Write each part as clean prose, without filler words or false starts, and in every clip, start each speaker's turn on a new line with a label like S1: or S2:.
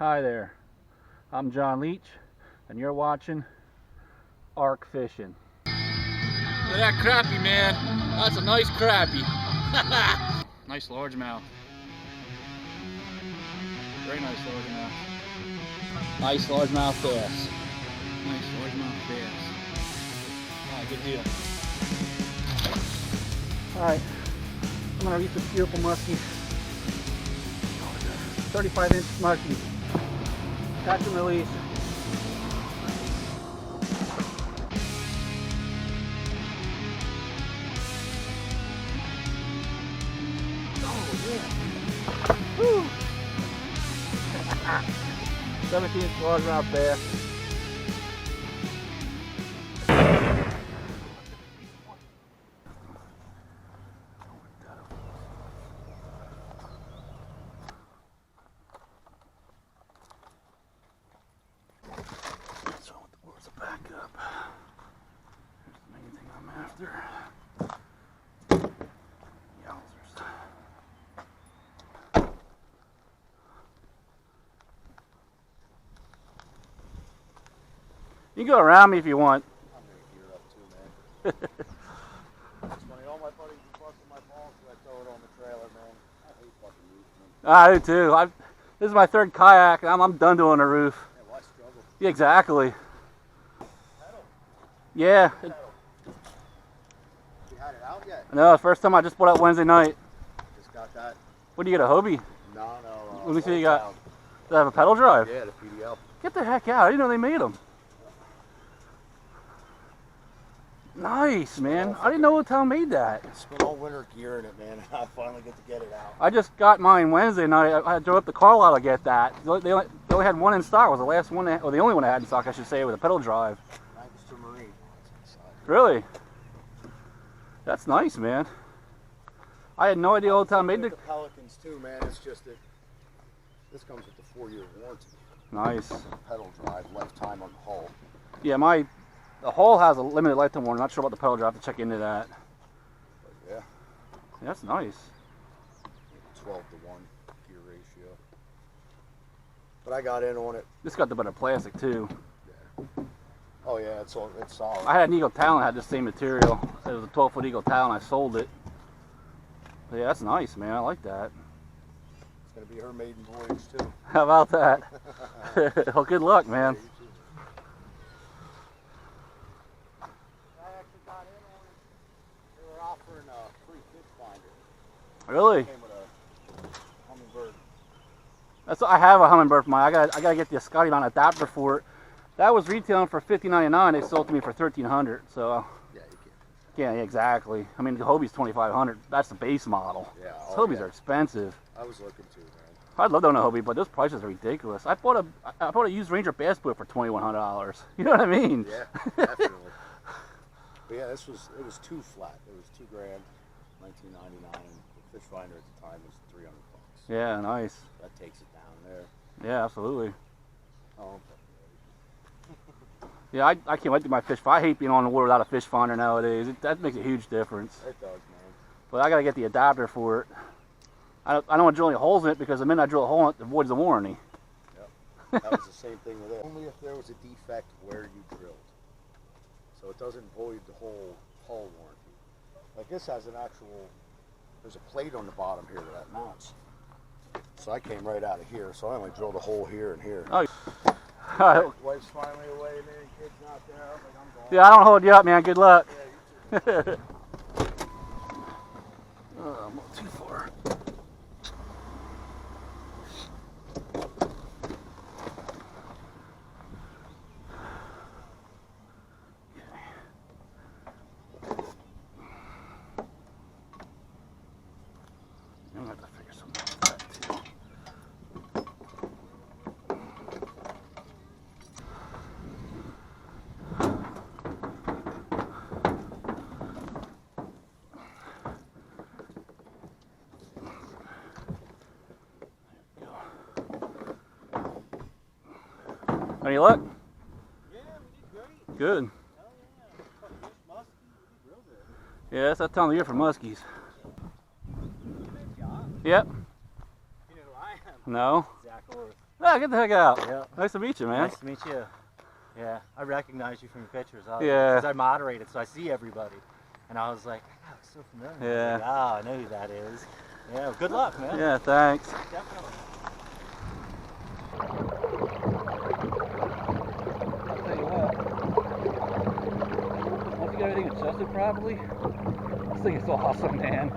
S1: Hi there, I'm John Leach, and you're watching Arc Fishing. Look at that crappie, man. That's a nice crappie. Nice largemouth. Very nice largemouth. Nice largemouth bass. Nice largemouth bass. Alright, good deal. Alright, I'm going to release this beautiful muskie. 35-inch muskie. Catch and release. Oh yeah. Woo. 17-inch largemouth bass. You can go around me if you want.
S2: I'm gonna gear up too, man. It's funny, all my buddies are busting my balls when I throw it on the trailer, man. I hate fucking roofs, man.
S1: I do too. This is my third kayak, and I'm done doing the roof.
S2: Yeah, why struggle?
S1: Yeah, exactly.
S2: Pedal.
S1: Yeah.
S2: Pedal. You had it out yet?
S1: No, first time I just bought it Wednesday night.
S2: Just got that.
S1: What do you get, a Hobie?
S2: No.
S1: Let me see what you got. Does it have a pedal drive?
S2: Yeah, the PDL.
S1: Get the heck out. I didn't know they made them. Nice, man. I didn't know what town made that.
S2: I spent all winter gearing it, man, and I finally get to get it out.
S1: I just got mine Wednesday night. I drove up to Carlisle to get that. They only had one in stock. It was the last one, or the only one I had in stock, I should say, with a pedal drive.
S2: Thanks to Marine.
S1: Really? That's nice, man. I had no idea Old Town made
S2: the Pelicans too, man. It's just that this comes with the 4-year warranty.
S1: Nice.
S2: Pedal drive, lifetime on the hull.
S1: Yeah, the hull has a limited lifetime warranty. Not sure about the pedal drive. I have to check into that.
S2: But yeah.
S1: That's nice.
S2: 12-to-1 gear ratio. But I got in on it.
S1: This got the better plastic too.
S2: Yeah. Oh yeah, it's solid.
S1: I had an Eagle Talon, had the same material. It was a 12-foot Eagle Talon. I sold it. But yeah, that's nice, man. I like that.
S2: It's gonna be her maiden voyage too.
S1: How about that? Well, good luck, man.
S2: Offering a free fish finder.
S1: Really?
S2: Came with a hummingbird.
S1: I have a hummingbird for mine. I gotta get the Scotty Mount adapter for it. That was retailing for $50.99. They sold it to me for $1,300. So
S2: yeah, you
S1: can't. Yeah, exactly. I mean, the Hobie's $2,500. That's the base model.
S2: Yeah.
S1: Hobies are expensive.
S2: I was looking too, man.
S1: I'd love to own a Hobie, but those prices are ridiculous. I bought a used Ranger bass boat for $2,100. You know what I mean?
S2: Yeah, definitely. But yeah, it was too flat. It was $2,000, $19.99. The fish finder at the time was $300.
S1: Yeah, nice.
S2: That takes it down there.
S1: Yeah, absolutely.
S2: Oh.
S1: Yeah, I can't wait to my fish finder. I hate being on the water without a fish finder nowadays. That makes a huge difference.
S2: It does, man.
S1: But I gotta get the adapter for it. I don't want to drill any holes in it because the minute I drill a hole in it, it voids the warranty.
S2: Yep. That was the same thing with it. Only if there was a defect where you drilled. So it doesn't void the whole hull warranty. Like this has an actual, there's a plate on the bottom here that mounts. So I came right out of here, so I only drilled a hole here and here.
S1: Oh.
S2: Wife's finally away, man. Kids not there. I'm like, I'm gone.
S1: Yeah, I don't hold you up, man. Good luck.
S2: Yeah, you too.
S1: I'm not too far. I'm gonna have to figure something out with that too. Any luck?
S2: Yeah, we did great.
S1: Good.
S2: Oh yeah. Fish muskies, we did real good.
S1: Yeah, it's that time of year for muskies.
S2: You met John?
S1: Yep.
S2: You know who I am?
S1: No.
S2: Zach Orth.
S1: Ah, get the heck out.
S3: Yeah.
S1: Nice to meet you, man.
S3: Nice to meet you. Yeah, I recognize you from your pictures.
S1: Yeah.
S3: Because I moderated, so I see everybody. And I was like, oh, it's so familiar.
S1: Yeah.
S3: Like, I know who that is. Yeah, well, good luck, man.
S1: Yeah, thanks.
S3: Definitely.
S1: I'll tell you what. Once you get everything adjusted properly, this thing is awesome, man.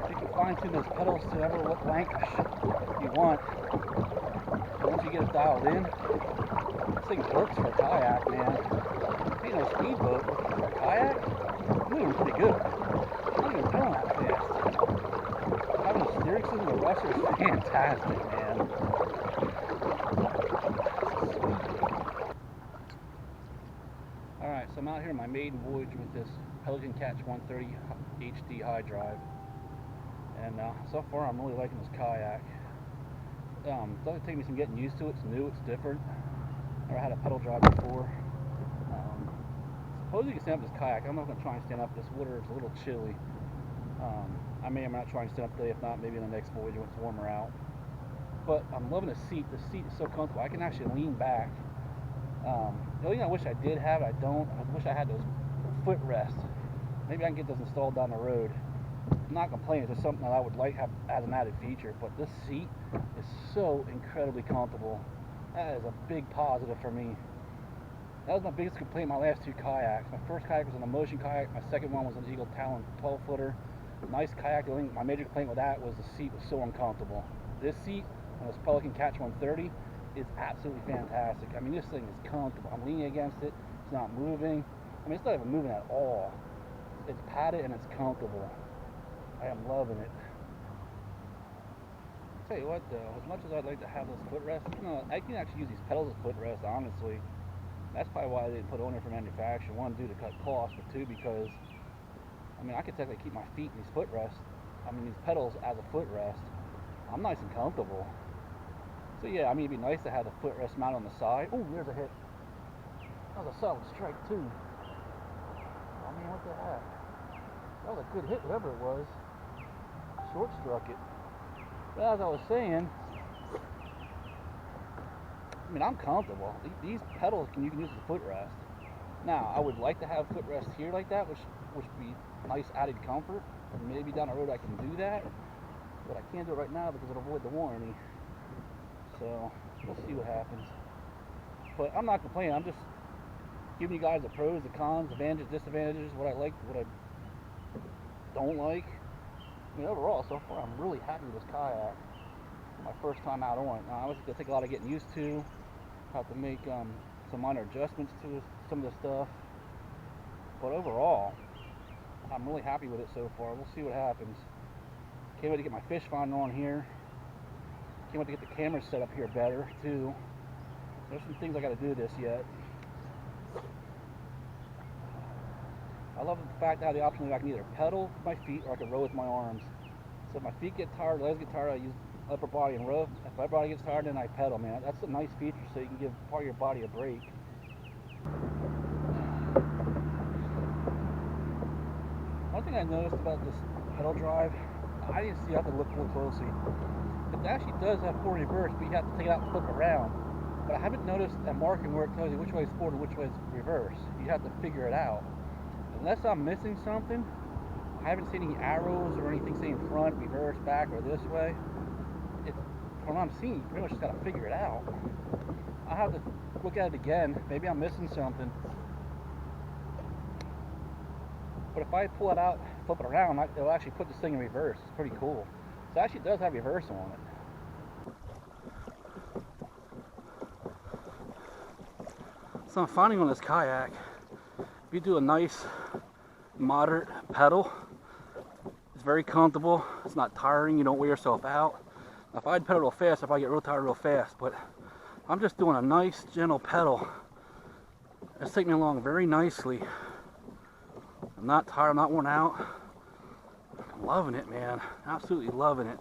S1: You can fine-tune those pedals to ever what length you want. And once you get it dialed in, this thing works for a kayak, man. Ain't no speedboat, but for a kayak, I'm moving pretty good. I'm not even going that fast. Having a steering system with a rusher is fantastic, man. Alright, so I'm out here on my maiden voyage with this Pelican Catch 130 HD high drive. And so far I'm really liking this kayak. It's only taking me some getting used to it. It's new, it's different. Never had a pedal drive before. Suppose you can stand up this kayak. I'm not going to try and stand up. This water is a little chilly. I may or may not try and stand up today. If not, maybe in the next voyage when it's warmer out. But I'm loving the seat. The seat is so comfortable. I can actually lean back. The only thing I wish I did have, I don't. I wish I had those footrests. Maybe I can get those installed down the road. I'm not complaining. It's just something that I would like to have as an added feature. But this seat is so incredibly comfortable. That is a big positive for me. That was my biggest complaint in my last two kayaks. My first kayak was an Emotion kayak. My second one was an Eagle Talon 12-footer. Nice kayak. The only, my major complaint with that was the seat was so uncomfortable. This seat on this Pelican Catch 130 is absolutely fantastic. I mean, this thing is comfortable. I'm leaning against it. It's not moving. I mean, it's not even moving at all. It's padded and it's comfortable. I am loving it. I'll tell you what, though, as much as I'd like to have those footrests, you know, I can actually use these pedals as footrests, honestly. That's probably why they didn't put it on there for manufacture. One, due to cut costs, but two, because I mean, I could technically keep my feet in these footrests. I mean, these pedals as a footrest. I'm nice and comfortable. So yeah, I mean, it'd be nice to have the footrest mount on the side. Oh, there's a hit. That was a solid strike too. I mean, what the heck? That was a good hit, whatever it was. Short struck it. But as I was saying, I mean, I'm comfortable. These pedals you can use as a footrest. Now, I would like to have footrests here like that, which would be nice added comfort. And maybe down the road I can do that, but I can't do it right now because it'll void the warranty. So we'll see what happens. But I'm not complaining. I'm just giving you guys the pros, the cons, advantages, disadvantages, what I like, what I don't like. I mean, overall, so far, I'm really happy with this kayak. My first time out on it. Now, I was going to take a lot of getting used to. Have to make some minor adjustments to some of the stuff. But overall, I'm really happy with it so far. We'll see what happens. Can't wait to get my fish finder on here. Can't wait to get the camera set up here better too. There's some things I got to do this yet. I love the fact that I have the option that I can either pedal with my feet or I can row with my arms. So if my feet get tired, legs get tired, I use upper body and row. If my body gets tired, then I pedal, man. That's a nice feature, so you can give part of your body a break. One thing I noticed about this pedal drive, I didn't see. I have to look real closely. It actually does have forward and reverse, but you have to take it out and flip it around. But I haven't noticed a marking where it tells you which way is forward and which way is reverse. You have to figure it out. Unless I'm missing something, I haven't seen any arrows or anything saying front, reverse, back, or this way. From what I'm seeing, you pretty much just got to figure it out. I'll have to look at it again. Maybe I'm missing something. But if I pull it out, flip it around, it'll actually put this thing in reverse. It's pretty cool. So it actually does have reverse on it. So I'm finding on this kayak, if you do a nice moderate pedal, it's very comfortable. It's not tiring. You don't wear yourself out. Now, if I'd pedal real fast, I'd probably get real tired real fast. But I'm just doing a nice, gentle pedal. It's taking me along very nicely. I'm not tired. I'm not worn out. I'm loving it, man. Absolutely loving it.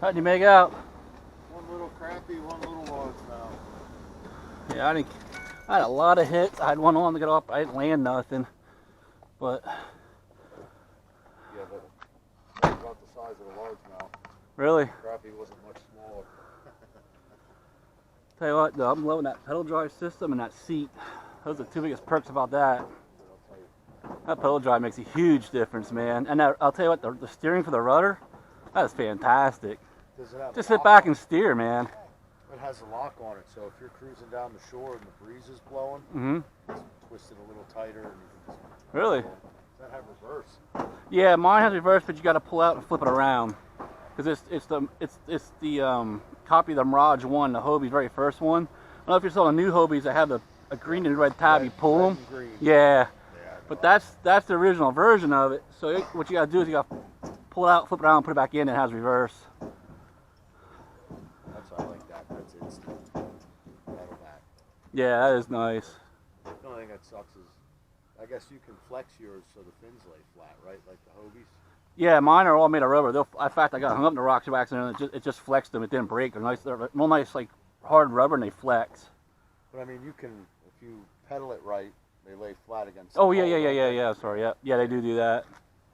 S1: How'd you make out?
S2: One little crappie, one little largemouth.
S1: Yeah, I had a lot of hits. I had one on to get off. I didn't land nothing. But
S2: yeah, but about the size of a largemouth.
S1: Really?
S2: Crappie wasn't much smaller.
S1: Tell you what, though, I'm loving that pedal drive system and that seat. Those are the two biggest perks about that. That pedal drive makes a huge difference, man. And that, I'll tell you what, the steering for the rudder, that is fantastic.
S2: Does it have
S1: Just
S2: a
S1: sit
S2: lock
S1: back
S2: on
S1: and steer, man.
S2: It has a lock on it, so if you're cruising down the shore and the breeze is blowing, it's twisted a little tighter. And you can just...
S1: Really?
S2: Does that have reverse?
S1: Yeah, mine has reverse, but you got to pull out and flip it around. Because it's the copy of the Mirage 1, the Hobie's very first one. I don't know if you saw the new Hobies that have a green and red tab, you pull them. Yeah. But that's the original version of it. So what you got to do is you got to pull it out, flip it around, put it back in, and it has reverse.
S2: That's why I like that. That's instant. Pedal back.
S1: Yeah, that is nice.
S2: The only thing that sucks is, I guess you can flex yours so the fins lay flat, right? Like the Hobies.
S1: Yeah, mine are all made of rubber. In fact, I got hung up in the rocks by accident, and it just flexed them. It didn't break. They're nice. They're real nice, like hard rubber, and they flex.
S2: But I mean, you can, if you pedal it right, they lay flat against.
S1: Oh yeah. Sorry, yeah, they do that.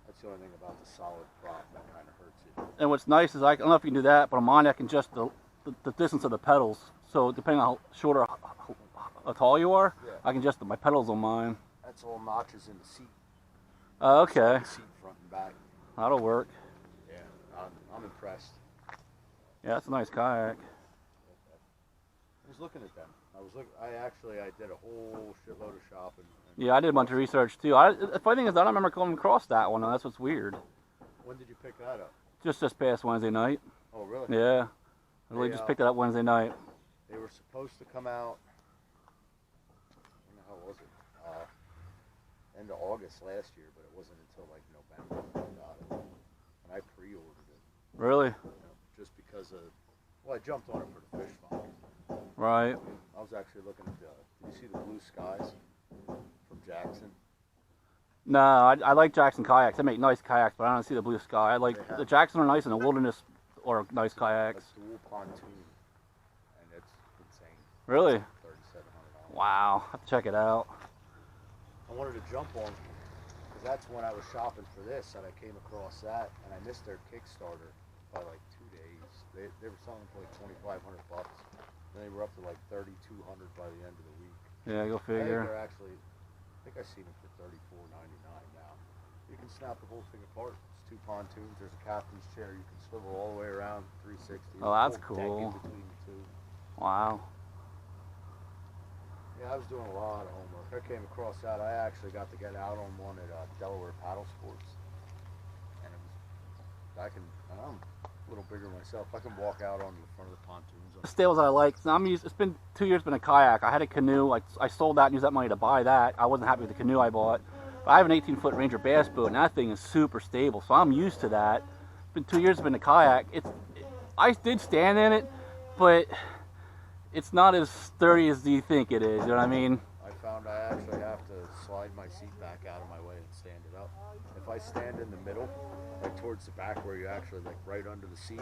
S2: That's the only thing about the solid prop that kind of hurts you.
S1: And what's nice is I don't know if you can do that, but on mine I can adjust the distance of the pedals. So depending on how short or how tall you are, I can adjust my pedals on mine.
S2: That's all notches in the seat.
S1: Oh, okay.
S2: The seat front and back.
S1: That'll work.
S2: Yeah, I'm impressed.
S1: Yeah, that's a nice kayak.
S2: I was looking at them. I did a whole shitload of shopping.
S1: Yeah, I did a bunch of research too. The funny thing is I don't remember coming across that one. That's what's weird.
S2: When did you pick that up?
S1: Just this past Wednesday night.
S2: Oh, really?
S1: Yeah. I really just picked it up Wednesday night.
S2: They were supposed to come out, when the hell was it? End of August last year, but it wasn't until like November I got it. And I pre-ordered it.
S1: Really?
S2: Just because of, well, I jumped on it for the fish finder.
S1: Right.
S2: I was actually looking at did you see the Blue Skies from Jackson?
S1: No, I like Jackson kayaks. They make nice kayaks, but I don't see the Blue Sky. I like the Jackson are nice, and the Wilderness are nice kayaks.
S2: That's dual pontoon, and it's insane.
S1: Really?
S2: $3,700.
S1: Wow, I have to check it out.
S2: I wanted to jump on because that's when I was shopping for this that I came across that, and I missed their Kickstarter by like 2 days. They were selling for like $2,500. Then they were up to like $3,200 by the end of the week.
S1: Yeah, go
S2: I think
S1: figure.
S2: they're actually, I think I've seen them for $34.99 now. You can snap the whole thing apart. It's 2 pontoons. There's a captain's chair. You can swivel all the way around 360.
S1: Oh, that's
S2: Whole deck
S1: cool.
S2: in between the two.
S1: Wow.
S2: Yeah, I was doing a lot of homework. I came across that. I actually got to get out on one at Delaware Paddle Sports, and it was. I'm a little bigger myself. I can walk out on the front of the pontoons.
S1: The Stales I like. So it's been 2 years been a kayak. I had a canoe. I sold that and used that money to buy that. I wasn't happy with the canoe I bought. But I have an 18-foot Ranger bass boat, and that thing is super stable. So I'm used to that. It's been 2 years. It's been a kayak. I did stand in it, but it's not as sturdy as you think it is. You know what I mean?
S2: I found I actually have to slide my seat back out of my way and stand it up. If I stand in the middle, like towards the back where you actually like right under the seat,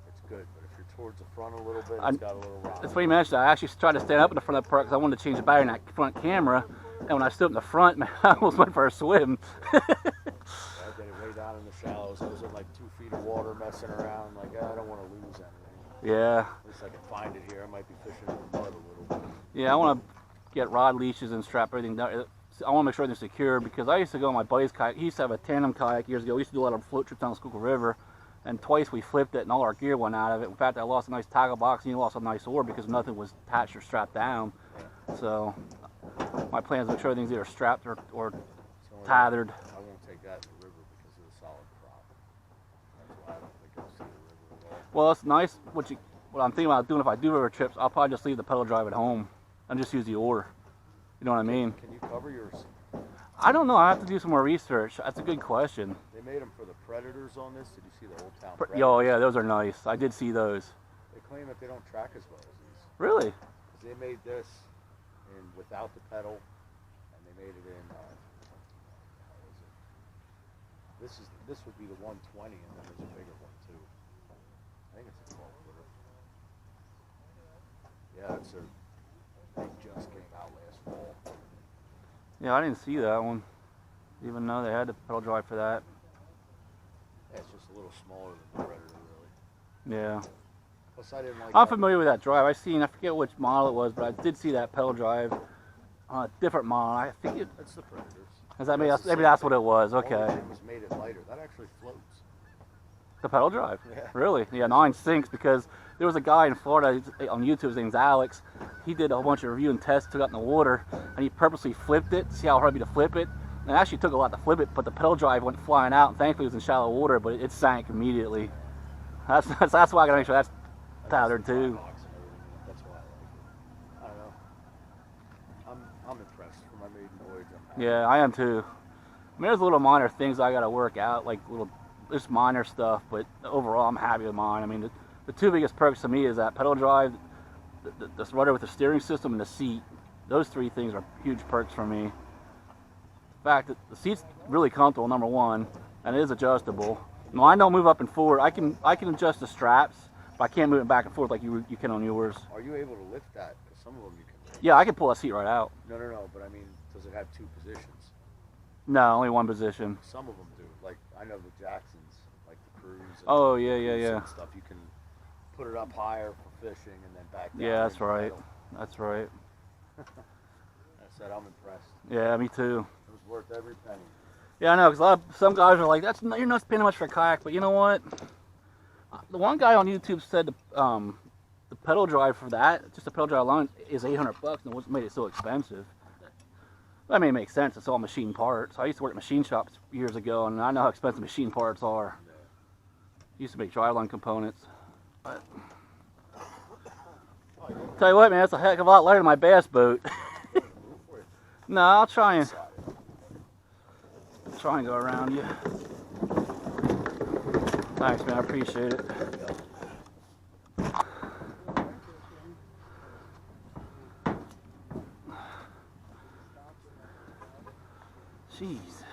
S2: it's good. But if you're towards the front a little bit, it's got a little rock.
S1: That's what you mentioned. I actually tried to stand up in the front of the park because I wanted to change the battery in that front camera. And when I stood up in the front, man, I almost went for a swim.
S2: I did it way down in the shallows. I was in like 2 feet of water messing around. Like, I don't want to lose anything.
S1: Yeah.
S2: At least I can find it here. I might be fishing in the mud a little bit.
S1: Yeah, I want to get rod leashes and strap everything down. I want to make sure they're secure because I used to go on my buddy's kayak. He used to have a tandem kayak years ago. We used to do a lot of float trips down the Schuylkill River. And twice we flipped it and all our gear went out of it. In fact, I lost a nice tackle box and he lost a nice oar because nothing was attached or strapped down. So my plan is to make sure everything's either strapped or tethered.
S2: I won't take that in the river because of the solid prop. That's why I don't think I'll see the river at all.
S1: Well, it's nice. What I'm thinking about doing if I do river trips, I'll probably just leave the pedal drive at home and just use the oar. You know what I mean?
S2: Can you cover yours?
S1: I don't know. I have to do some more research. That's a good question.
S2: They made them for the Predators on this. Did you see the Old Town Predators?
S1: Oh yeah, those are nice. I did see those.
S2: They claim that they don't track as well as these.
S1: Really?
S2: Because they made this without the pedal, and they made it in. How is it? This would be the 120, and then there's a bigger one too. I think it's a 12 footer. Yeah, it's they just came out last fall.
S1: Yeah, I didn't see that one. Even though they had the pedal drive for that.
S2: Yeah, it's just a little smaller than the Predator, really.
S1: Yeah.
S2: Plus, I didn't like.
S1: I'm familiar with that drive. I forget which model it was, but I did see that pedal drive on a different model. I think
S2: It's the Predators.
S1: maybe that's what it was. Okay.
S2: Only thing was made it lighter. That actually floats.
S1: The pedal drive?
S2: Yeah.
S1: Really? Yeah, mine sinks because there was a guy in Florida on YouTube, his name's Alex. He did a whole bunch of review and tests, took it out in the water, and he purposely flipped it to see how hard it'd be to flip it. And it actually took a lot to flip it, but the pedal drive went flying out, and thankfully it was in shallow water, but it sank immediately. That's why I gotta make sure that's powdered too.
S2: That's why I like it. I don't know. I'm impressed for my maiden voyage.
S1: Yeah, I am too. I mean, there's little minor things I gotta work out, like just minor stuff, but overall I'm happy with mine. I mean, the two biggest perks to me is that pedal drive, this rudder with the steering system, and the seat. Those three things are huge perks for me. The fact that the seat's really comfortable, number one, and it is adjustable. Mine don't move up and forward. I can adjust the straps, but I can't move it back and forth like you can on yours.
S2: Are you able to lift that? Because some of them you can.
S1: Yeah, I can pull that seat right out.
S2: No, but I mean, does it have two positions?
S1: No, only one position.
S2: Some of them do. Like, I know the Jacksons, like the Cruise. And
S1: Oh,
S2: the
S1: yeah.
S2: and stuff. You can put it up higher for fishing and then back down.
S1: Yeah, that's
S2: in the
S1: right.
S2: middle.
S1: That's right.
S2: I said I'm impressed.
S1: Yeah, me too.
S2: It was worth every penny.
S1: Yeah, I know, because some guys are like, you're not spending much for a kayak, but you know what? The one guy on YouTube said the pedal drive for that, just the pedal drive alone, is $800, and what made it so expensive? I mean, it makes sense. It's all machine parts. I used to work at machine shops years ago, and I know how expensive machine parts are. Used to make driveline components. But tell you what, man, it's a heck of a lot lighter than my bass boat. No, I'll try and go around you. Thanks, man. I appreciate it. Jeez.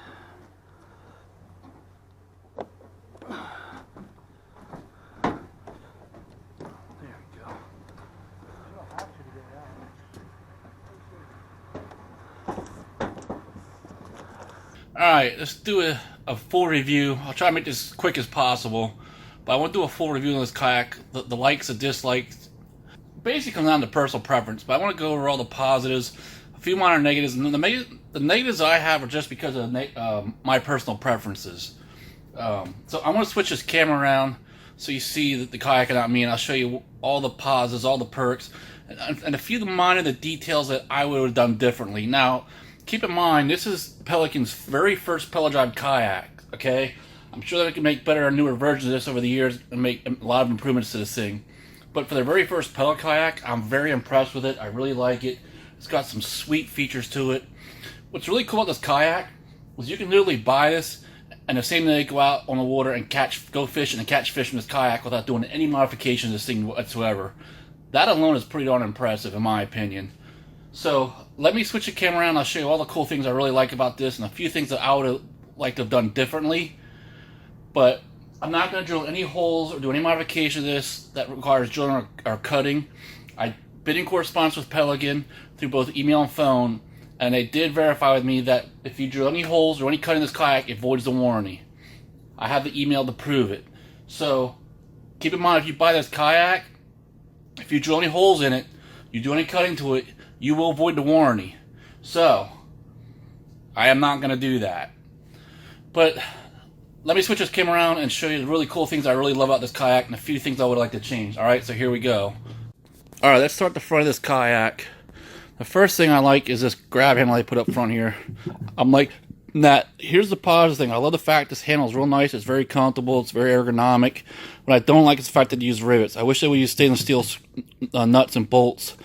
S1: There we go. Alright, let's do a full review. I'll try to make this as quick as possible, but I want to do a full review on this kayak, the likes and dislikes. Basically comes down to personal preference, but I want to go over all the positives, a few minor negatives, and the negatives I have are just because of my personal preferences. So I want to switch this camera around so you see the kayak and not me, and I'll show you all the positives, all the perks, and a few of the minor details that I would have done differently. Now, keep in mind, this is Pelican's very first pedal drive kayak, okay? I'm sure they can make better and newer versions of this over the years and make a lot of improvements to this thing. But for their very first pedal kayak, I'm very impressed with it. I really like it. It's got some sweet features to it. What's really cool about this kayak is you can literally buy this and the same day go out on the water and go fishing and catch fish in this kayak without doing any modifications to this thing whatsoever. That alone is pretty darn impressive in my opinion. So let me switch the camera around. I'll show you all the cool things I really like about this and a few things that I would have liked to have done differently. But I'm not going to drill any holes or do any modification to this that requires drilling or cutting. I've been in correspondence with Pelican through both email and phone, and they did verify with me that if you drill any holes or any cut in this kayak, it voids the warranty. I have the email to prove it. So keep in mind, if you buy this kayak, if you drill any holes in it, you do any cutting to it, you will void the warranty. So I am not going to do that. But let me switch this camera around and show you the really cool things I really love about this kayak and a few things I would like to change. Alright, so here we go. Alright, let's start the front of this kayak. The first thing I like is this grab handle I put up front here. I'm like, here's the positive thing. I love the fact this handle is real nice. It's very comfortable. It's very ergonomic. What I don't like is the fact that they use rivets. I wish they would use stainless steel nuts and bolts.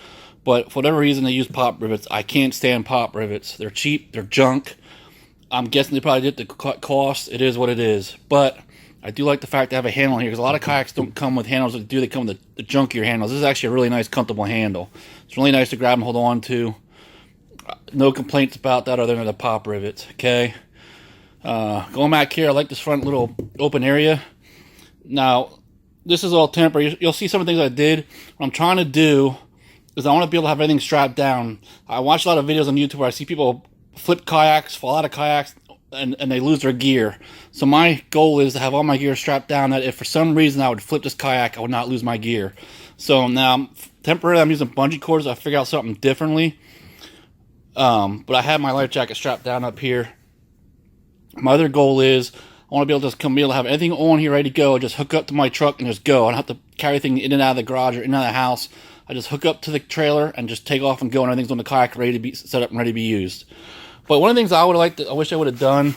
S1: But for whatever reason, they use pop rivets. I can't stand pop rivets. They're cheap. They're junk. I'm guessing they probably did the cost. It is what it is. But I do like the fact they have a handle here, because a lot of kayaks don't come with handles. They come with the junkier handles. This is actually a really nice, comfortable handle. It's really nice to grab and hold on to. No complaints about that other than the pop rivets, okay? Going back here, I like this front little open area. Now, this is all temporary. You'll see some of the things I did. What I'm trying to do is I want to be able to have everything strapped down. I watch a lot of videos on YouTube where I see people flip kayaks, fall out of kayaks, and they lose their gear. So my goal is to have all my gear strapped down, that if for some reason I would flip this kayak, I would not lose my gear. So now, temporarily, I'm using bungee cords. I figure out something differently. But I have my life jacket strapped down up here. My other goal is I want to be able to have everything on here ready to go. Just hook up to my truck and just go. I don't have to carry everything in and out of the garage or in and out of the house. I just hook up to the trailer and just take off and go, and everything's on the kayak ready to be set up and ready to be used. But one of the things I wish I would have done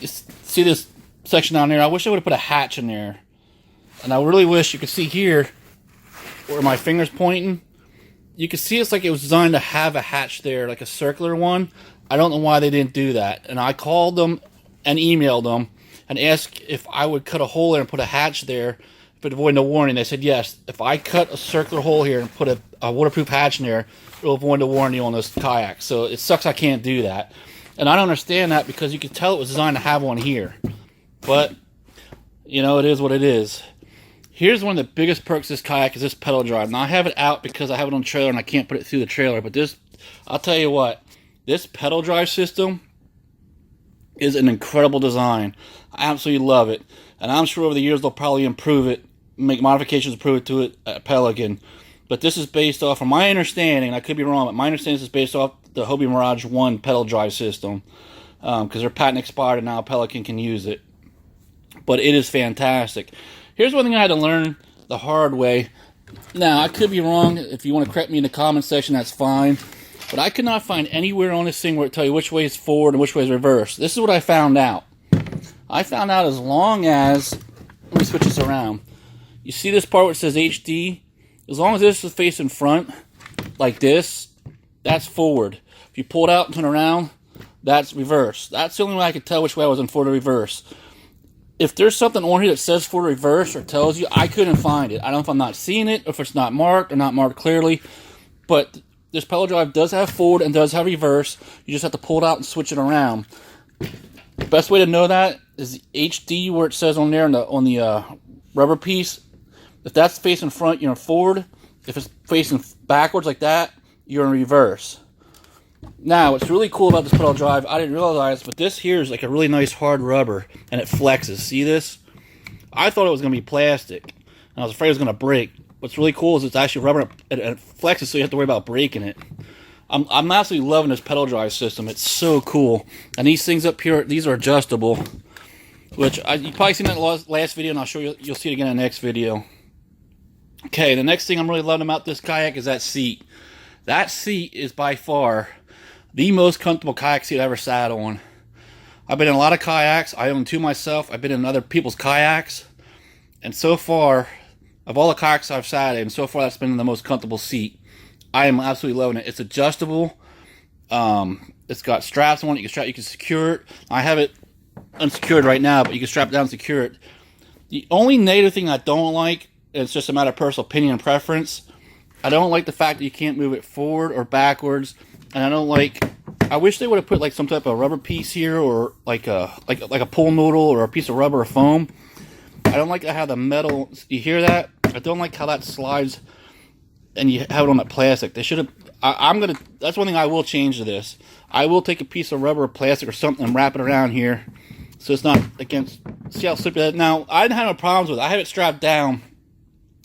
S1: is, see this section down there? I wish I would have put a hatch in there. And I really wish you could see here where my finger's pointing. You can see it's like it was designed to have a hatch there, like a circular one. I don't know why they didn't do that. And I called them and emailed them and asked if I would cut a hole there and put a hatch there if it avoided a warning. They said yes. If I cut a circular hole here and put a waterproof hatch in there, it'll avoid a warranty on this kayak. So it sucks I can't do that. And I don't understand that, because you could tell it was designed to have one here. But, you know, it is what it is. Here's one of the biggest perks of this kayak is this pedal drive. Now, I have it out because I have it on the trailer and I can't put it through the trailer. But this, I'll tell you what, this pedal drive system is an incredible design. I absolutely love it. And I'm sure over the years they'll probably improve it, make modifications, improve it to it at Pelican. But this is based off, from my understanding, I could be wrong, but my understanding is based off the Hobie Mirage 1 pedal drive system. Because their patent expired and now Pelican can use it. But it is fantastic. Here's one thing I had to learn the hard way. Now, I could be wrong. If you want to correct me in the comment section, that's fine. But I could not find anywhere on this thing where it tells you which way is forward and which way is reverse. This is what I found out. I found out as long as, let me switch this around. You see this part where it says HD? As long as this is facing front, like this, that's forward. If you pull it out and turn around, that's reverse. That's the only way I could tell which way I was in forward or reverse. If there's something on here that says forward or reverse or tells you, I couldn't find it. I don't know if I'm not seeing it, or if it's not marked or not marked clearly. But this pedal drive does have forward and does have reverse. You just have to pull it out and switch it around. The best way to know that is the HD, where it says on there on the rubber piece. If that's facing front, you're in forward. If it's facing backwards like that, you're in reverse. Now, what's really cool about this pedal drive, I didn't realize, but this here is like a really nice hard rubber, and it flexes. See this? I thought it was going to be plastic, and I was afraid it was going to break. What's really cool is it's actually rubber, and it flexes, so you have to worry about breaking it. I'm absolutely loving this pedal drive system. It's so cool. And these things up here, these are adjustable, which you've probably seen that in the last video, and I'll show you. You'll see it again in the next video. Okay, the next thing I'm really loving about this kayak is that seat. That seat is by far the most comfortable kayak seat I ever sat on. I've been in a lot of kayaks. I own two myself. I've been in other people's kayaks. And so far, of all the kayaks I've sat in, so far that's been the most comfortable seat. I am absolutely loving it. It's adjustable. It's got straps on it. You can secure it. I have it unsecured right now, but you can strap it down and secure it. The only negative thing I don't like, and it's just a matter of personal opinion and preference, I don't like the fact that you can't move it forward or backwards. And I don't like, I wish they would have put like some type of rubber piece here, or like a pull noodle or a piece of rubber or foam. I don't like how the metal, you hear that? I don't like how that slides and you have it on that plastic. They should have, that's one thing I will change to this. I will take a piece of rubber or plastic or something and wrap it around here so it's not against, see how slippy that is? Now, I didn't have no problems with it. I had it strapped down.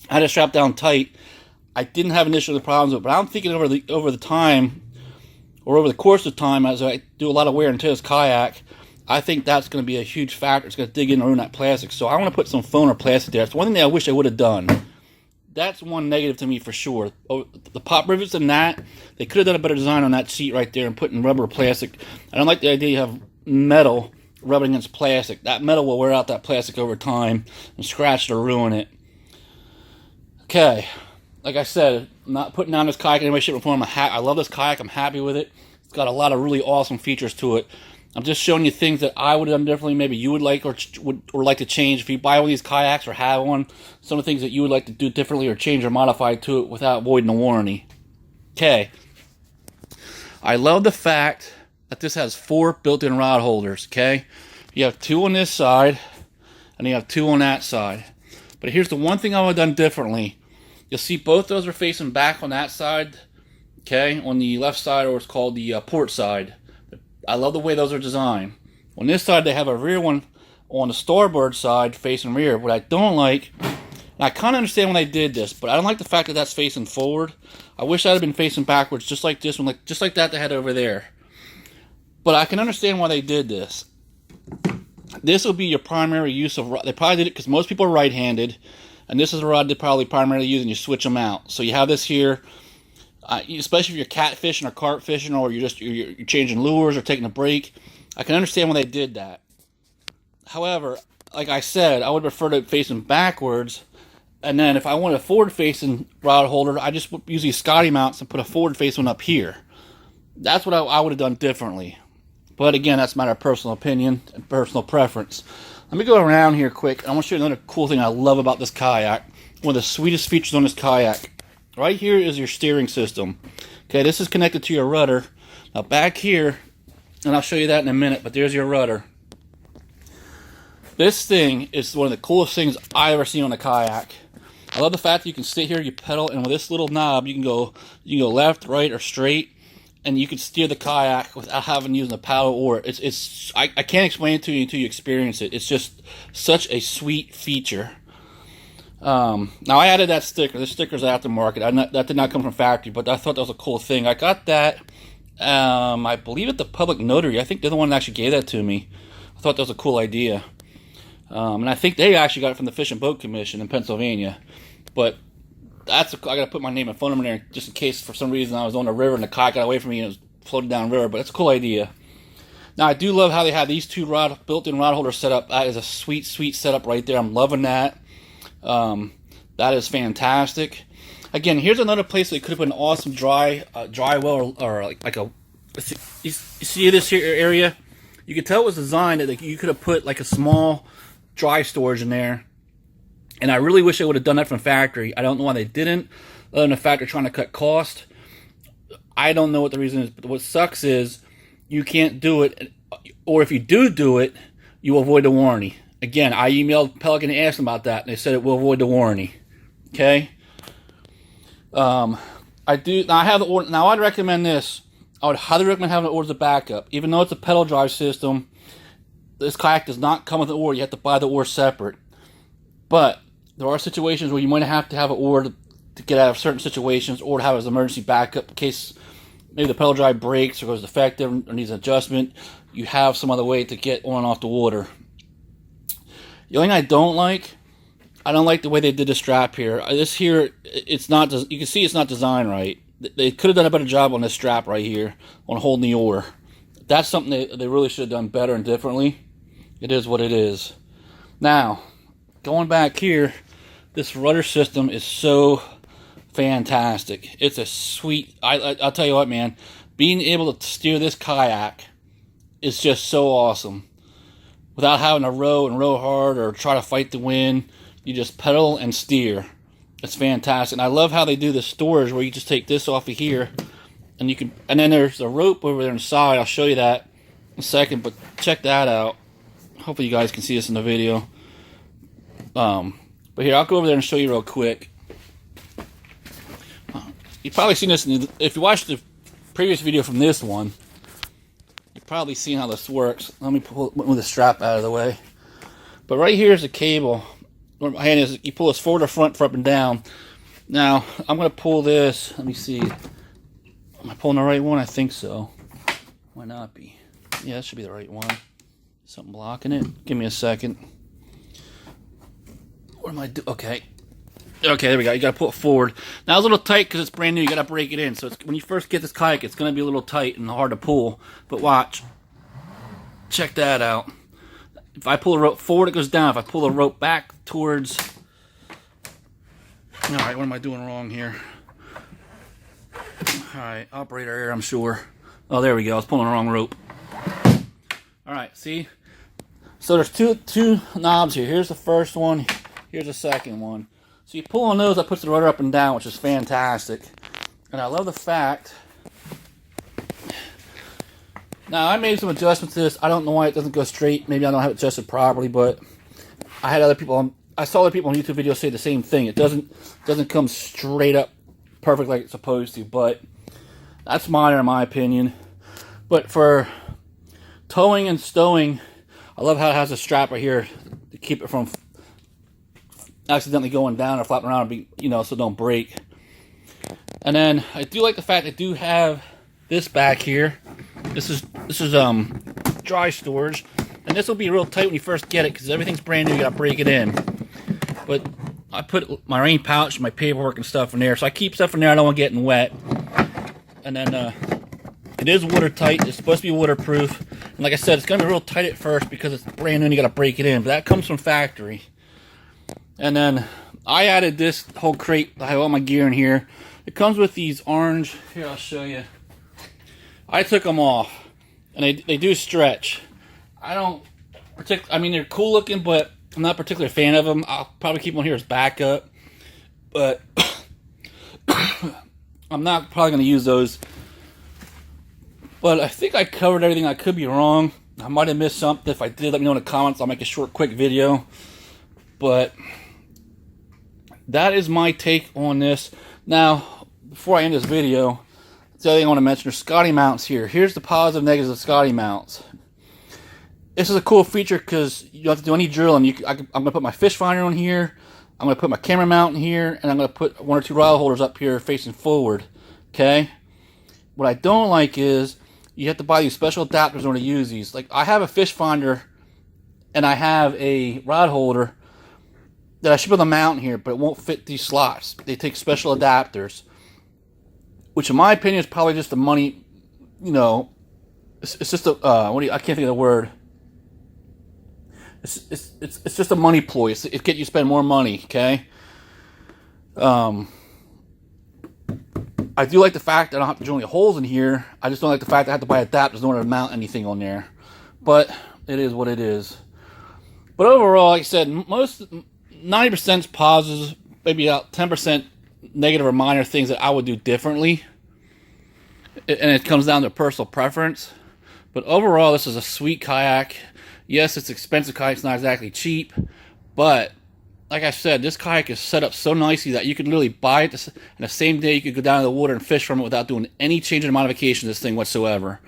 S1: I had it strapped down tight. I didn't have initially problems with it, but I'm thinking over the time, or over the course of time, as I do a lot of wear and tear this kayak, I think that's going to be a huge factor. It's going to dig in and ruin that plastic. So I want to put some foam or plastic there. It's one thing that I wish I would have done. That's one negative to me for sure. The pop rivets and that, they could have done a better design on that seat right there and putting rubber or plastic. I don't like the idea you have metal rubbing against plastic. That metal will wear out that plastic over time and scratch it or ruin it. Okay, like I said, I'm not putting down this kayak in any way, shape, or form. I love this kayak. I'm happy with it. It's got a lot of really awesome features to it. I'm just showing you things that I would have done differently. Maybe you would like or like to change. If you buy one of these kayaks or have one, some of the things that you would like to do differently or change or modify to it without voiding the warranty. Okay. I love the fact that this has 4 built-in rod holders. Okay. You have 2 on this side, and you have 2 on that side. But here's the one thing I would have done differently. You'll see both those are facing back on that side, okay, on the left side, or it's called the port side. I love the way those are designed. On this side, they have a rear one on the starboard side facing rear. What I don't like, and I kind of understand when they did this, but I don't like the fact that that's facing forward. I wish that had been facing backwards, just like this one, just like that they had over there. But I can understand why they did this. This will be your primary use of rod. They probably did it because most people are right-handed, and this is a rod they probably primarily use, and you switch them out. So you have this here, especially if you're catfishing or carp fishing, or you're changing lures or taking a break. I can understand why they did that. However, like I said, I would prefer to facing backwards, and then if I want a forward-facing rod holder, I just use these Scotty mounts and put a forward-facing one up here. That's what I would have done differently. But again, that's a matter of personal opinion and personal preference. Let me go around here quick. I want to show you another cool thing I love about this kayak. One of the sweetest features on this kayak. Right here is your steering system. Okay, this is connected to your rudder. Now back here, and I'll show you that in a minute, but there's your rudder. This thing is one of the coolest things I ever seen on a kayak. I love the fact that you can sit here, you pedal, and with this little knob, you can go left, right, or straight. And you can steer the kayak without having to use a paddle or I can't explain it to you until you experience it. It's just such a sweet feature. Now I added that sticker. This sticker's aftermarket. That did not come from factory, but I thought that was a cool thing. I got that, I believe at the Public Notary. I think they're the one that actually gave that to me. I thought that was a cool idea. And I think they actually got it from the Fish and Boat Commission in Pennsylvania. But I gotta put my name and phone number there just in case for some reason I was on the river and the kayak got away from me and it was floating down the river. But it's a cool idea. Now I do love how they have these two built-in rod holders set up. That is a sweet setup right there. I'm loving that. That is fantastic. Again, here's another place that you could have put an awesome dry well or like a. You see this here area? You could tell it was designed that you could have put like a small dry storage in there. And I really wish they would have done that from factory. I don't know why they didn't, other than the fact they're trying to cut cost. I don't know what the reason is, but what sucks is you can't do it, or if you do it, you will avoid the warranty. Again, I emailed Pelican and asked them about that, and they said it will avoid the warranty. Okay? I have the order. Now, I'd recommend this. I would highly recommend having the order as a backup. Even though it's a pedal drive system, this kayak does not come with an oar. You have to buy the oar separate. But there are situations where you might have to have an oar to get out of certain situations, or to have as an emergency backup in case maybe the pedal drive breaks or goes defective or needs an adjustment. You have some other way to get on and off the water. The only thing I don't like the way they did the strap here. This here, it's not. You can see it's not designed right. They could have done a better job on this strap right here on holding the oar. That's something they really should have done better and differently. It is what it is. Now, going back here, this rudder system is so fantastic. It's a sweet. I'll tell you what, man. Being able to steer this kayak is just so awesome. Without having to row hard or try to fight the wind, you just pedal and steer. It's fantastic. And I love how they do the storage where you just take this off of here, and you can. And then there's a rope over there on the side. I'll show you that in a second. But check that out. Hopefully you guys can see this in the video. But here, I'll go over there and show you real quick. You've probably seen this, if you watched the previous video from this one, you've probably seen how this works. Let me move the strap out of the way. But right here is the cable. Where my hand is, you pull this forward or front for up and down. Now, I'm going to pull this. Let me see. Am I pulling the right one? I think so. Why not be? Yeah, that should be the right one. Something blocking it. Give me a second. What am I doing? Okay, there we go. You got to pull it forward. Now it's a little tight because it's brand new. You got to break it in. So when you first get this kayak, it's going to be a little tight and hard to pull. But watch. Check that out. If I pull the rope forward, it goes down. If I pull the rope back towards... All right, what am I doing wrong here? All right, operator error, I'm sure. Oh, there we go. I was pulling the wrong rope. All right, see? So there's two knobs here. Here's the first one. Here's the second one. So you pull on those, that puts the rudder up and down, which is fantastic. And I love the fact... Now, I made some adjustments to this. I don't know why it doesn't go straight. Maybe I don't have it adjusted properly, but I had other people I saw other people on YouTube videos say the same thing. It doesn't come straight up perfect like it's supposed to, but that's minor in my opinion. But for towing and stowing, I love how it has a strap right here to keep it from accidentally going down or flapping around, and be, you know, so it don't break. And then I do like the fact I do have this back here. This is dry storage, and this will be real tight when you first get it because everything's brand new. You gotta break it in. But I put my rain pouch, my paperwork and stuff in there, so I keep stuff in there. I don't want getting wet. And then it is watertight. It's supposed to be waterproof. And like I said, it's gonna be real tight at first because it's brand new and you gotta break it in. But that comes from factory. And then I added this whole crate. I have all my gear in here. It comes with these orange. Here, I'll show you. I took them off, and they do stretch. I don't I mean, they're cool looking, but I'm not particularly a fan of them. I'll probably keep them here as backup, but I'm not probably going to use those. But I think I covered everything. I could be wrong. I might have missed something. If I did, let me know in the comments. I'll make a short, quick video. But that is my take on this. Now, before I end this video, the other thing I want to mention are Scotty mounts here. Here's the positive, negatives of Scotty mounts. This is a cool feature because you don't have to do any drilling. I'm going to put my fish finder on here. I'm going to put my camera mount in here. And I'm going to put 1 or 2 rod holders up here facing forward. Okay? What I don't like is you have to buy these special adapters in order to use these. Like, I have a fish finder and I have a rod holder that I should be able to mount here, but it won't fit these slots. They take special adapters, which in my opinion is probably just the money, you know, it's just a, I can't think of the word. It's just a money ploy. It get you spend more money, okay? I do like the fact that I don't have to drill any holes in here. I just don't like the fact that I have to buy adapters in order to mount anything on there. But it is what it is. But overall, like I said, 90% is positives, maybe about 10% negative or minor things that I would do differently. And it comes down to personal preference. But overall, this is a sweet kayak. Yes, it's expensive kayak. It's not exactly cheap. But like I said, this kayak is set up so nicely that you could literally buy it, and the same day you could go down to the water and fish from it without doing any change in modification to this thing whatsoever.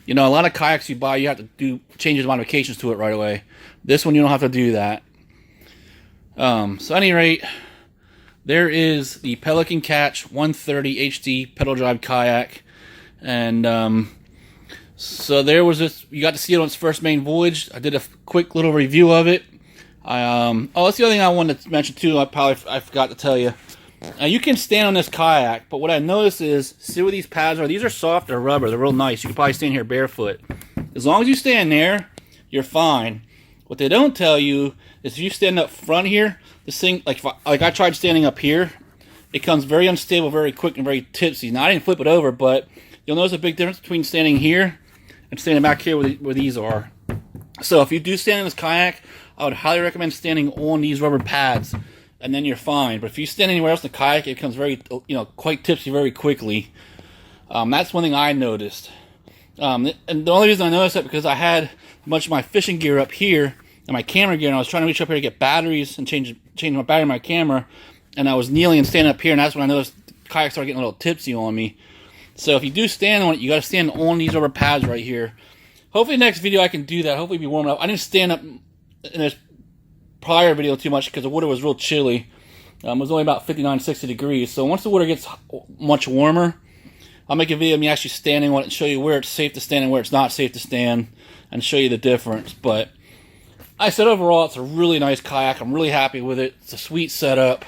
S1: You know, a lot of kayaks you buy, you have to do changes and modifications to it right away. This one, you don't have to do that. So at any rate, there is the Pelican Catch 130 HD Pedal Drive Kayak. And so there was this, you got to see it on its first main voyage. I did a quick little review of it. Oh, that's the other thing I wanted to mention too. I forgot to tell you. You can stand on this kayak, but what I noticed is, see where these pads are? These are soft or rubber. They're real nice. You can probably stand here barefoot. As long as you stand there, you're fine. What they don't tell you is if you stand up front here, this thing, like I tried standing up here, it comes very unstable, very quick, and very tipsy. Now, I didn't flip it over, but you'll notice a big difference between standing here and standing back here where these are. So if you do stand in this kayak, I would highly recommend standing on these rubber pads, and then you're fine. But if you stand anywhere else in the kayak, it becomes very, quite tipsy very quickly. That's one thing I noticed. And the only reason I noticed that because I had a bunch of my fishing gear up here and my camera gear, and I was trying to reach up here to get batteries and change my battery in my camera, and I was kneeling and standing up here, and that's when I noticed the kayak started getting a little tipsy on me. So if you do stand on it, you got to stand on these rubber pads right here. Hopefully next video I can do that. Hopefully be warm enough. I didn't stand up in this prior video too much because the water was real chilly. It was only about 59, 60 degrees. So once the water gets much warmer, I'll make a video of me actually standing on it and show you where it's safe to stand and where it's not safe to stand, and show you the difference. But I said overall, it's a really nice kayak. I'm really happy with it. It's a sweet setup.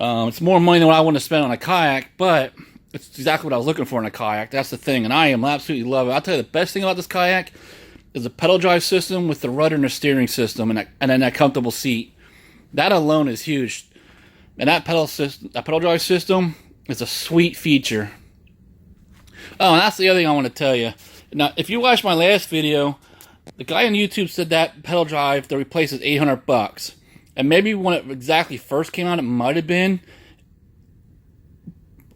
S1: It's more money than what I want to spend on a kayak, but it's exactly what I was looking for in a kayak. That's the thing, and I am absolutely love it. I'll tell you the best thing about this kayak is the pedal drive system with the rudder and the steering system, and then that comfortable seat. That alone is huge. And that pedal drive system is a sweet feature. Oh, and that's the other thing I want to tell you. Now, if you watched my last video, the guy on YouTube said that pedal drive to replace is $800. And maybe when it exactly first came out, it might have been.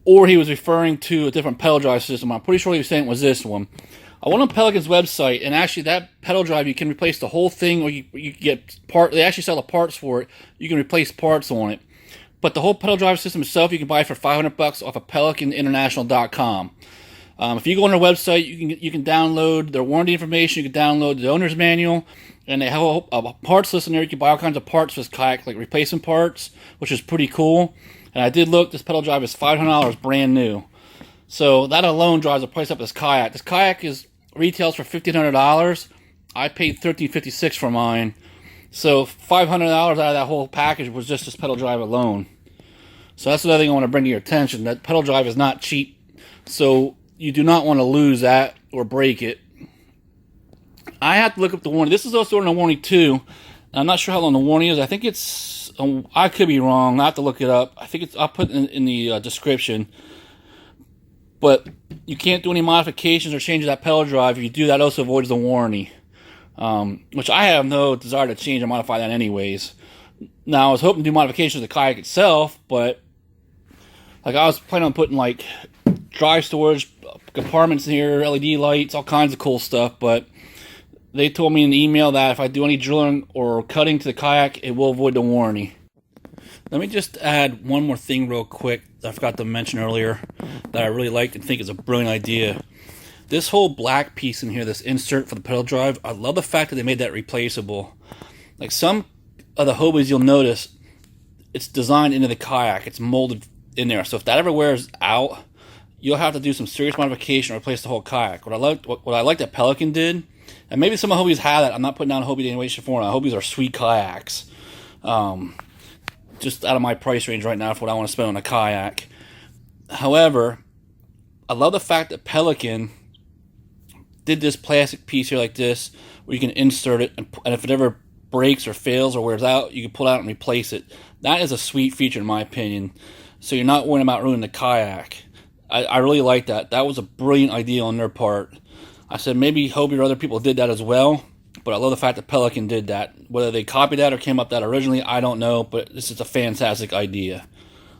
S1: Or he was referring to a different pedal drive system. I'm pretty sure he was saying it was this one. I went on Pelican's website, and actually that pedal drive, you can replace the whole thing, or you get part. They actually sell the parts for it. You can replace parts on it. But the whole pedal drive system itself, you can buy for $500 off of PelicanInternational.com. If you go on their website, you can download their warranty information. You can download the owner's manual, and they have a parts list in there. You can buy all kinds of parts for this kayak, like replacement parts, which is pretty cool. And I did look. This pedal drive is $500 brand new. So that alone drives the price up of this kayak. This kayak retails for $1,500. I paid $1,356 for mine. So $500 out of that whole package was just this pedal drive alone. So that's another thing I want to bring to your attention. That pedal drive is not cheap. So you do not want to lose that or break it. I have to look up the warranty. This is also in a warranty too. I'm not sure how long the warranty is. I think it's, I could be wrong. I have to look it up. I think it's, I'll put it in the description. But you can't do any modifications or changes to that pedal drive. If you do, that also avoids the warranty. Which I have no desire to change or modify that anyways. Now, I was hoping to do modifications to the kayak itself, but like I was planning on putting like dry storage compartments in here, LED lights, all kinds of cool stuff, but they told me in the email that if I do any drilling or cutting to the kayak, it will avoid the warranty. Let me just add one more thing real quick that I forgot to mention earlier that I really like and think is a brilliant idea. This whole black piece in here, this insert for the pedal drive, I love the fact that they made that replaceable. Like some of the Hobies, you'll notice it's designed into the kayak. It's molded in there. So if that ever wears out, you'll have to do some serious modification or replace the whole kayak. What I like that Pelican did, and maybe some of Hobies have that. I'm not putting down Hobie in any way, shape, or form. Hobies are sweet kayaks. Just out of my price range right now for what I want to spend on a kayak. However, I love the fact that Pelican did this plastic piece here like this, where you can insert it, and if it ever breaks or fails or wears out, you can pull it out and replace it. That is a sweet feature in my opinion. So you're not worrying about ruining the kayak. I really like that. That was a brilliant idea on their part. I said maybe Hobie or other people did that as well, but I love the fact that Pelican did that. Whether they copied that or came up with that originally, I don't know, but this is a fantastic idea.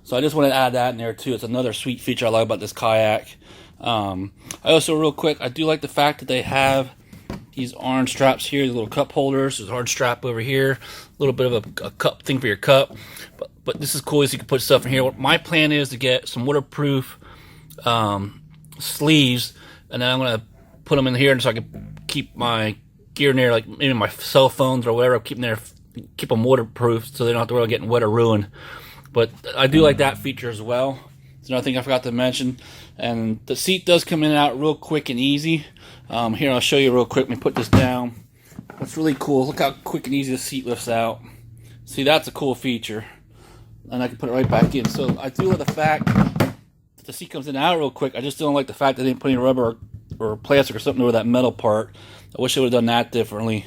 S1: So I just want to add that in there too. It's another sweet feature I like about this kayak. I also, real quick, I do like the fact that they have these orange straps here, the little cup holders. There's an orange strap over here, a little bit of a cup thing for your cup. But this is cool, is you can put stuff in here. My plan is to get some waterproof sleeves, and then I'm going to put them in here so I can keep my gear in there, like maybe my cell phones or whatever, keep them waterproof so they don't have to worry about getting wet or ruined. But I do like that feature as well. It's another thing I forgot to mention. And the seat does come in and out real quick and easy. Here, I'll show you real quick. Let me put this down. That's really cool. Look how quick and easy the seat lifts out. See, that's a cool feature. And I can put it right back in. So I do like the fact that the seat comes in and out real quick. I just don't like the fact that they didn't put any rubber or plastic or something over that metal part. I wish they would have done that differently.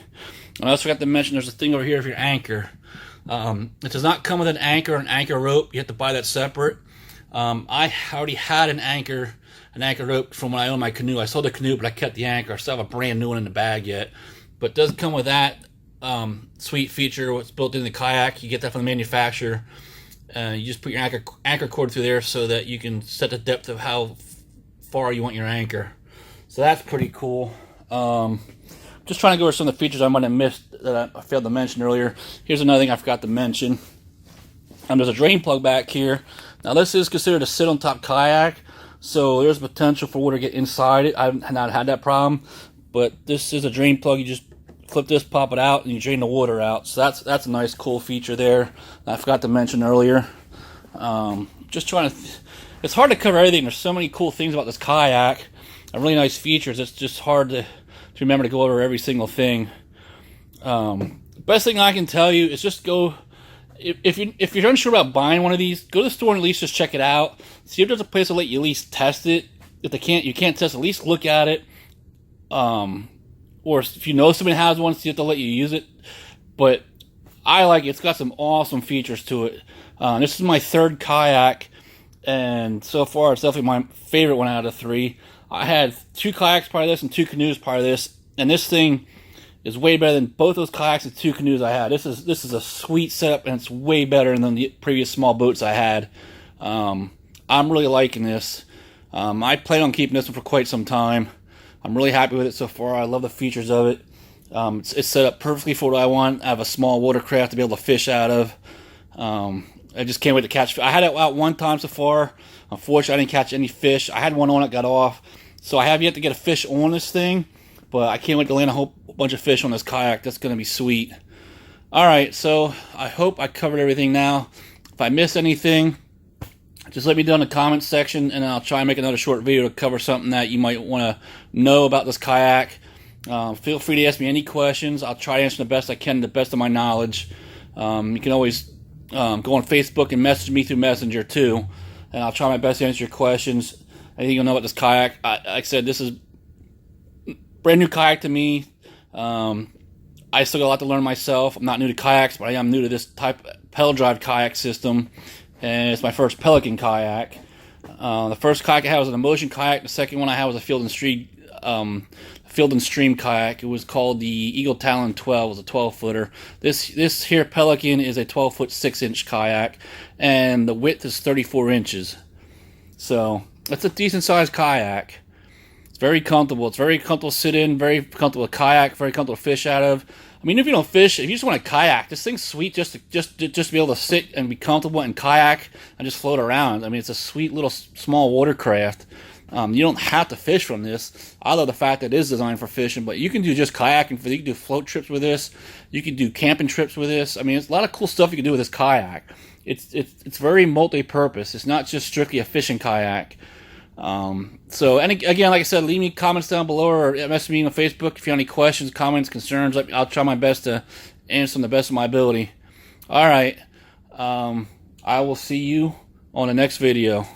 S1: And I also forgot to mention there's a thing over here for your anchor. It does not come with an anchor or an anchor rope. You have to buy that separate. I already had an anchor rope from when I owned my canoe. I sold the canoe, but I kept the anchor. I still have a brand new one in the bag yet. But it does come with that sweet feature. What's built into the kayak. You get that from the manufacturer. You just put your anchor cord through there so that you can set the depth of how far you want your anchor. So that's pretty cool. Just trying to go over some of the features I might have missed that I failed to mention earlier. Here's another thing I forgot to mention. There's a drain plug back here. Now this is considered a sit-on-top kayak, so there's potential for water to get inside it. I've not had that problem, but this is a drain plug. You just flip this, pop it out, and you drain the water out. So that's a nice, cool feature there I forgot to mention earlier. Just trying to... It's hard to cover everything. There's so many cool things about this kayak and really nice features. It's just hard to remember to go over every single thing. Best thing I can tell you is just go... If you're unsure about buying one of these, go to the store and at least just check it out. See if there's a place to let you at least test it. If you can't test it, at least look at it. Or if you know somebody has one, see if they'll let you use it. But I like it. It's got some awesome features to it. This is my third kayak, and so far it's definitely my favorite one out of 3. I had 2 kayaks part of this and 2 canoes part of this, and this thing is way better than both those kayaks and 2 canoes I had. This is a sweet setup, and it's way better than the previous small boats I had. I'm really liking this. I plan on keeping this one for quite some time. I'm really happy with it so far. I love the features of it. It's set up perfectly for what I want. I have a small watercraft to be able to fish out of. I just can't wait to catch. I had it out one time so far. Unfortunately, I didn't catch any fish. I had one on it, got off. So I have yet to get a fish on this thing, but I can't wait to land a whole bunch of fish on this kayak. That's going to be sweet. All right, so I hope I covered everything now. If I missed anything, just let me know in the comments section, and I'll try and make another short video to cover something that you might want to know about this kayak. Feel free to ask me any questions. I'll try to answer the best I can, the best of my knowledge. You can always go on Facebook and message me through Messenger too, and I'll try my best to answer your questions. Anything you'll know about this kayak. Like I said, this is brand new kayak to me. I still got a lot to learn myself. I'm not new to kayaks, but I am new to this type of pedal drive kayak system, and it's my first Pelican kayak. The first kayak I had was an Emotion kayak. The second one I had was a Field and Stream kayak. It was called the Eagle Talon 12. It was a 12-footer. This here Pelican is a 12-foot 6-inch kayak, and the width is 34 inches. So that's a decent sized kayak. It's very comfortable. It's very comfortable to sit in, very comfortable to kayak, very comfortable to fish out of. I mean, if you don't fish, if you just want to kayak, this thing's sweet just to be able to sit and be comfortable and kayak and just float around. I mean, it's a sweet little small watercraft. You don't have to fish from this. I love the fact that it is designed for fishing, but you can do just kayaking. You can do float trips with this. You can do camping trips with this. I mean, it's a lot of cool stuff you can do with this kayak. It's very multi-purpose. It's not just strictly a fishing kayak. So, and again, like I said, leave me comments down below or message me on Facebook if you have any questions, comments, concerns. I'll try my best to answer them the best of my ability. All right. I will see you on the next video.